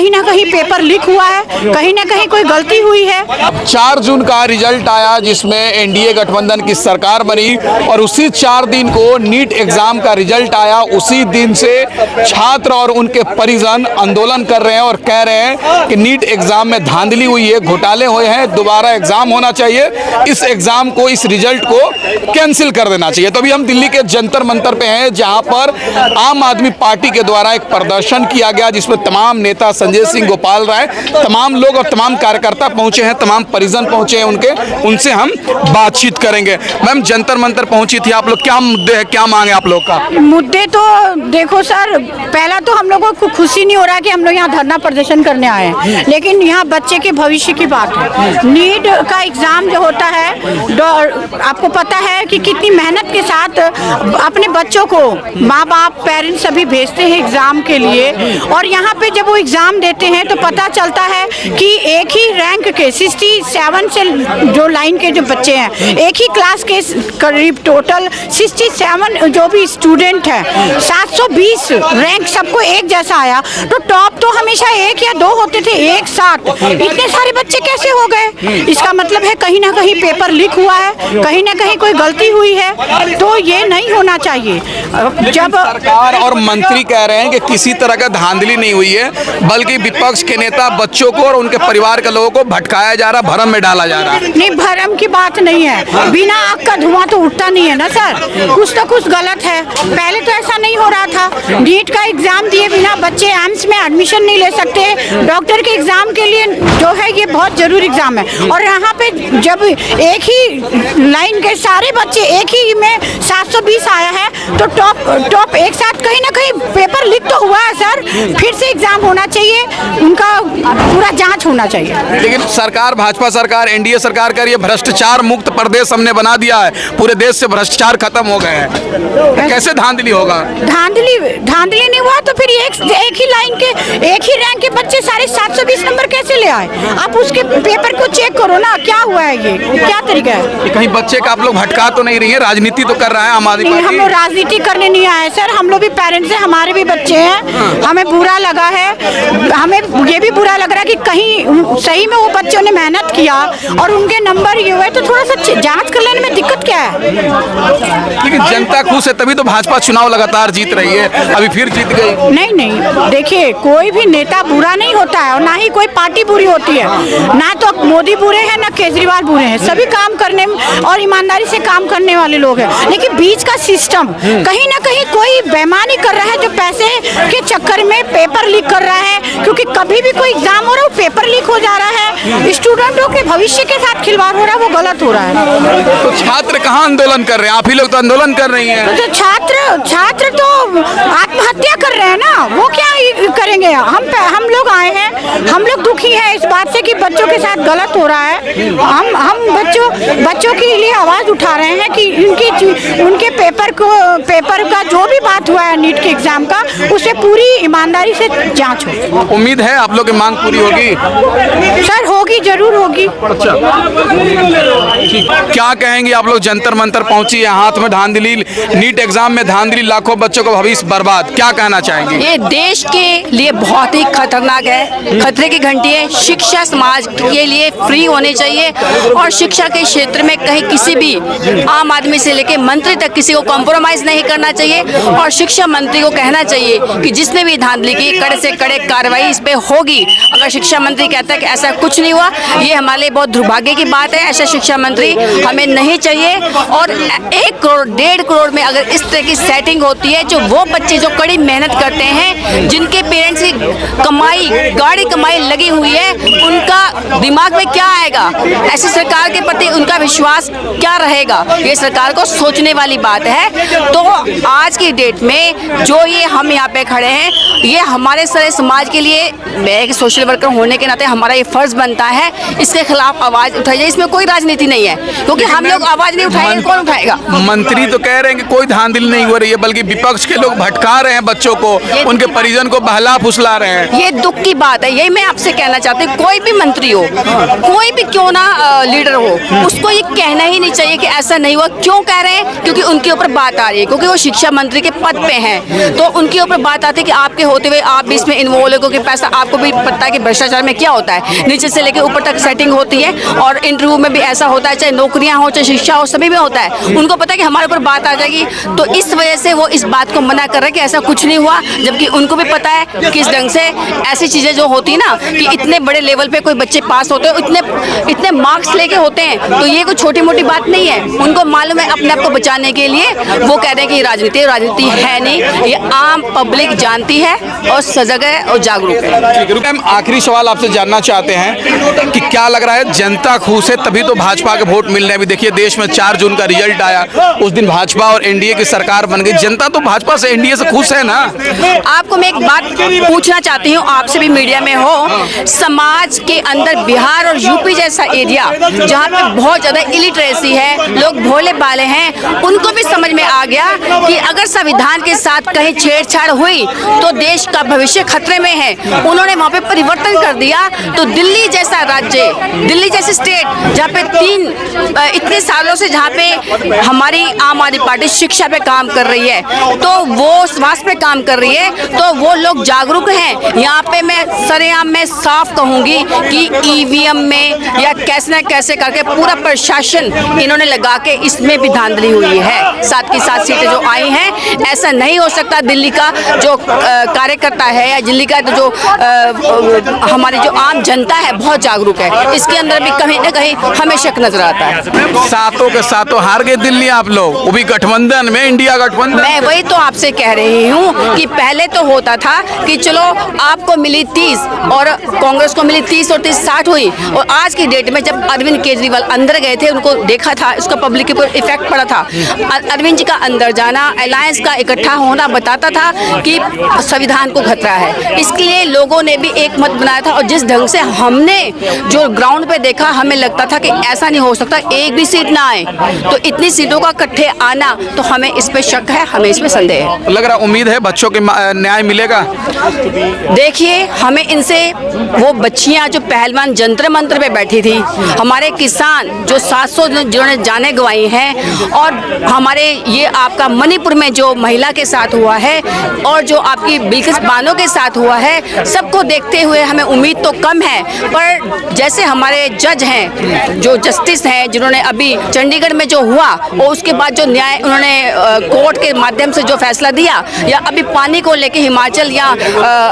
कहीं ना कहीं पेपर लीक हुआ है, कहीं ना कहीं कोई गलती हुई है। 4 जून का रिजल्ट आया जिसमें एनडीए गठबंधन की सरकार बनी और उसी 4 दिन को नीट एग्जाम का रिजल्ट आया। उसी दिन से छात्र और उनके परिजन आंदोलन कर रहे हैं और कह रहे हैं कि नीट एग्जाम में धांधली हुई है, घोटाले हुए हैं, दोबारा एग्जाम होना चाहिए, इस एग्जाम को, इस रिजल्ट को कैंसिल कर देना चाहिए। तो अभी हम दिल्ली के जंतर मंतर पे हैं जहां पर आम आदमी पार्टी के द्वारा एक प्रदर्शन किया गया जिसमें तमाम नेता, संजय सिंह, गोपाल राय, तमाम लोग और तमाम कार्यकर्ता पहुंचे हैं, तमाम परिजन पहुंचे हैं उनके, उनसे हम बातचीत करेंगे। मैम, जंतर मंतर पहुंची थी आप लोग, क्या मुद्दे हैं, क्या मांगे आप लोग का? मुद्दे तो देखो सर, पहला तो हम लोगों को खुशी नहीं हो रहा कि हम लोग यहाँ धरना प्रदर्शन करने आए हैं, लेकिन यहाँ बच्चे के भविष्य की बात है। नीट का एग्जाम जो होता है, आपको पता है कि कितनी मेहनत के साथ अपने बच्चों को माँ बाप, पेरेंट्स सभी भेजते हैं एग्जाम के लिए, और यहाँ पे जब वो एग्जाम देते हैं तो पता चलता है कि एक ही रैंक के 67 से जो लाइन के जो बच्चे हैं, एक ही क्लास के करीब टोटल 67 जो भी स्टूडेंट है, 720 रैंक सबको एक जैसा आया। तो टॉप तो हमेशा 1 या 2 होते थे एक साथ, इतने सारे बच्चे कैसे हो गए? इसका मतलब है कहीं ना कहीं पेपर लीक हुआ है, कहीं ना कहीं कोई गलती हुई है, तो ये नहीं होना चाहिए। जब सरकार और मंत्री कह रहे हैं कि किसी तरह का धांधली नहीं हुई है, बल्कि विपक्ष के नेता बच्चों को और उनके परिवार के लोगों को भटकाया जा रहा, भरम में डाला जा रहा। नहीं, भरम की बात नहीं है, बिना आग का धुआं तो उठता नहीं है ना सर, कुछ तो कुछ गलत है। पहले तो ऐसा नहीं हो रहा था, नीट का एग्जाम दिए बिना बच्चे एम्स में एडमिशन नहीं ले सकते। डॉक्टर के एग्जाम के लिए जो है ये बहुत जरूरी एग्जाम है, और यहाँ पे जब एक ही लाइन के सारे बच्चे एक ही में 720 आया है, तो टॉप एक साथ कहीं ना कहीं पेपर लीक तो हुआ है सर। फिर से एग्जाम होना चाहिए, उनका पूरा जांच होना चाहिए। लेकिन सरकार, भाजपा सरकार, एनडीए सरकार कह रही है भ्रष्टाचार मुक्त प्रदेश हमने बना दिया है, पूरे देश से भ्रष्टाचार खत्म हो गए हैं, कैसे धांधली होगा? धांधली नहीं हुआ तो फिर एक ही लाइन के, एक ही रैंक के बच्चे सारे 720 नंबर कैसे ले आए? आप उसके पेपर को चेक करो ना, क्या हुआ है, ये क्या तरीका है? कहीं बच्चे का आप लोग भटका तो नहीं रही है? राजनीति तो कर रहा है आम आदमी पार्टी। हम लोग राजनीति करने नहीं आए सर, हम लोग भी पेरेंट्स हैं, हमारे भी बच्चे हैं, हमें बुरा लगा है, हमें ये भी बुरा लग रहा है कि कहीं सही में वो बच्चों ने मेहनत किया और उनके नंबर ये हुए, तो थोड़ा सा जांच कर लेने में दिक्कत क्या है? लेकिन जनता खुश है, तभी तो भाजपा चुनाव लगातार जीत रही है, अभी फिर जीत गई। नहीं, देखिए कोई भी नेता बुरा नहीं होता है और ना ही कोई पार्टी बुरी होती है, ना तो मोदी बुरे हैं ना केजरीवाल बुरे हैं, सभी काम करने और ईमानदारी से काम करने वाले लोग हैं। लेकिन बीच का सिस्टम कहीं ना कहीं कोई बेईमानी कर रहा है, जो पैसे के चक्कर में पेपर लीक कर रहा है, क्योंकि कभी भी कोई एग्जाम हो रहा है पेपर लीक हो जा रहा है, स्टूडेंटों के भविष्य के साथ खिलवाड़ हो रहा है, वो गलत हो रहा है। तो छात्र कहाँ आंदोलन कर रहे हैं? आप ही लोग तो आंदोलन कर रही हैं। तो छात्र तो आत्महत्या कर रहे हैं ना, वो क्या करेंगे? हम लोग आए हैं, हम लोग दुखी हैं इस बात से कि बच्चों के साथ गलत हो रहा है। हम बच्चों के लिए आवाज उठा रहे हैं कि उनके पेपर का जो भी बात हुआ है नीट के एग्जाम का, उसे पूरी ईमानदारी से जांच हो। उम्मीद है आप लोग की मांग पूरी होगी? सर होगी, जरूर होगी। अच्छा, क्या कहेंगे आप लोग? जंतर मंतर पहुंची है, हाथ में धांधली, नीट एग्जाम में धांधली, लाखों बच्चों का भविष्य बर्बाद, क्या कहना चाहेंगे? ये देश के लिए बहुत ही खतरनाक है, खतरे की घंटी है। शिक्षा समाज के लिए फ्री होनी चाहिए और शिक्षा के क्षेत्र में कहीं किसी भी आम आदमी से लेके मंत्री तक किसी को कॉम्प्रोमाइज नहीं करना चाहिए, और शिक्षा मंत्री को कहना चाहिए कि जिसने भी धांधली की कड़े से कड़े कार्रवाई इस पे होगी। अगर शिक्षा मंत्री कहता है कि ऐसा कुछ नहीं हुआ, ये हमारे लिए बहुत दुर्भाग्य की बात है। ऐसा शिक्षा मंत्री हमें नहीं चाहिए। और 1 करोड़ 1.5 करोड़ में अगर इस तरह की सेटिंग होती है, जो वो बच्चे जो कड़ी मेहनत करते हैं, जिनके पेरेंट्स की कमाई, गाड़ी कमाई लगी हुई है, उनका दिमाग में क्या आएगा? ऐसी सरकार के प्रति उनका विश्वास क्या रहेगा? ये सरकार को सोचने वाली बात है। तो आज की डेट में जो ये हम यहाँ पे खड़े हैं, ये हमारे सारे समाज के लिए, मैं एक सोशल वर्कर होने के नाते हमारा ये फर्ज बनता है इसके खिलाफ आवाज उठाई जाए। इसमें कोई राजनीति नहीं है, क्योंकि हम लोग आवाज नहीं उठाएंगे, कौन उठाएगा? मंत्री तो कह रहे हैं कि कोई धांधली नहीं हो रही है, बल्कि विपक्ष के लोग भटका रहे हैं बच्चों को, उनके परिजन को बहला फुसला रहे हैं। ये दुख की बात है। यही मैं आपसे कहना चाहती हूँ, कोई भी मंत्री हो, कोई भी क्यों ना लीडर हो, उसको ये कहना ही नहीं चाहिए कि ऐसा नहीं हुआ। क्यों कह रहे हैं? क्योंकि उनके ऊपर बात आ रही है, क्योंकि वो शिक्षा मंत्री के पद पे हैं, तो उनके ऊपर बात आती है कि आपके होते हुए आप भी इसमें इन्वॉल्व हो, क्योंकि पैसा आपको भी जानता है कि भ्रष्टाचार में क्या होता है। नीचे से लेकर ऊपर तक सेटिंग होती है और इंटरव्यू में भी ऐसा होता है, चाहे नौकरियां हो चाहे शिक्षा हो, सभी में होता है। उनको पता है कि हमारे ऊपर बात आ जाएगी, तो इस वजह से वो इस बात को मना कर रहे हैं कि ऐसा कुछ नहीं हुआ, जबकि उनको भी पता है किस ढंग से ऐसी चीज़ें जो होती है ना कि इतने बड़े लेवल पे कोई बच्चे पास होते हैं, इतने मार्क्स लेके होते हैं, तो ये कोई छोटी मोटी बात नहीं है। उनको मालूम है अपने आप को बचाने के लिए वो कह रहे हैं कि राजनीति है नहीं, ये आम पब्लिक जानती है और सजग है और जागरूक है। मैम, आखिरी सवाल आपसे जानना चाहते हैं कि क्या लग रहा है, जनता खुश है तभी तो भाजपा के वोट मिल रहे हैं। अभी देखिए देश में 4 जून का रिजल्ट आया, उस दिन भाजपा और एनडीए की सरकार बन गई, जनता तो भाजपा से एनडीए से खुश है ना। आपको मैं एक बात पूछना चाहती हूँ, आपसे भी मीडिया में हो, समाज के अंदर बिहार और यूपी जैसा एरिया जहाँ पे बहुत ज्यादा इलिटरेसी है, लोग भोले भाले हैं, उनको भी समझ में आ गया कि अगर संविधान के साथ कहीं छेड़छाड़ हुई तो देश का भविष्य खतरे में है। उन्होंने वहाँ पे परिवर्तन कर दिया। तो दिल्ली जैसा राज्य, दिल्ली जैसी स्टेट जहाँ पे इतने सालों से जहाँ पे हमारी आम आदमी पार्टी शिक्षा पे काम कर रही है, तो वो स्वास्थ्य पे काम कर रही है, तो वो लोग जागरूक हैं। यहाँ पे मैं सरेआम में साफ कहूँगी कि ईवीएम में या कैसे न कैसे करके पूरा प्रशासन इन्होंने लगा के इसमें भी धांधली हुई है। साथ की साथ सीटें जो आई हैं, ऐसा नहीं हो सकता। दिल्ली का जो कार्यकर्ता है या दिल्ली का जो हमारी जो आम जनता है बहुत जागरूक है, इसके अंदर भी कहीं ना कहीं हमें शक नजर आता है। सातों के सातों हार गए दिल्ली आप लोग, वो भी गठबंधन में, इंडिया गठबंधन। मैं वही तो आपसे कह रही हूँ कि पहले तो होता था कि चलो आपको मिली 30 और कांग्रेस को मिली 30 और 30 60 हुई, और आज की डेट में जब अरविंद केजरीवाल अंदर गए थे, उनको देखा था, इसका पब्लिक के ऊपर इफेक्ट पड़ा था। अरविंद जी का अंदर जाना, अलायंस का इकट्ठा होना बताता था कि संविधान को खतरा है। इसके लिए लोगों ने भी एक मत बनाया था, और जिस ढंग से हमने जो ग्राउंड पे देखा, हमें लगता था कि ऐसा नहीं हो सकता, एक भी सीट ना आए। तो इतनी सीटों का इकट्ठे आना, तो हमें इस पे शक है, हमें इसमें संदेह है। लग रहा उम्मीद है बच्चों के न्याय मिलेगा। देखिए, हमें इनसे वो बच्चियां जो पहलवान जंतर मंत्र पे बैठी थी, हमारे किसान जो 700 जिन्होंने जाने गंवाई हैं, और हमारे ये आपका मणिपुर में जो महिला के साथ हुआ है, और जो आपकी बिल्किस बानो के साथ हुआ है, सबको देखते हुए हमें उम्मीद तो कम है। पर जैसे हमारे जज हैं, जो जस्टिस हैं, जिन्होंने अभी चंडीगढ़ में जो हुआ और उसके बाद जो न्याय उन्होंने कोर्ट के माध्यम से जो फैसला दिया, या अभी पानी को लेके हिमाचल या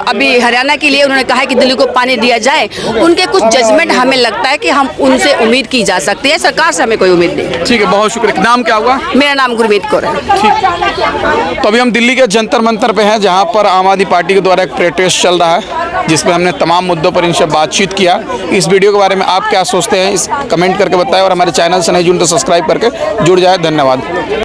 अभी हरियाणा के लिए उन्होंने कहा है कि दिल्ली को पानी दिया जाए, उनके कुछ जजमेंट हमें लगता है कि हम उनसे उम्मीद की जा सकती है। सरकार से हमें कोई उम्मीद नहीं। ठीक है, बहुत शुक्रिया। नाम क्या हुआ? मेरा नाम गुरमीत कौर है। तो अभी हम दिल्ली के जंतर मंतर पे हैं, जहां पर आम आदमी पार्टी के द्वारा एक प्रोटेस्ट चल रहा है, जिसमें हमने तमाम मुद्दों पर इनसे बातचीत किया। इस वीडियो के बारे में आप क्या सोचते हैं, इस कमेंट करके बताएं, और हमारे चैनल से नहीं जुड़े तो सब्सक्राइब करके जुड़ जाए। धन्यवाद।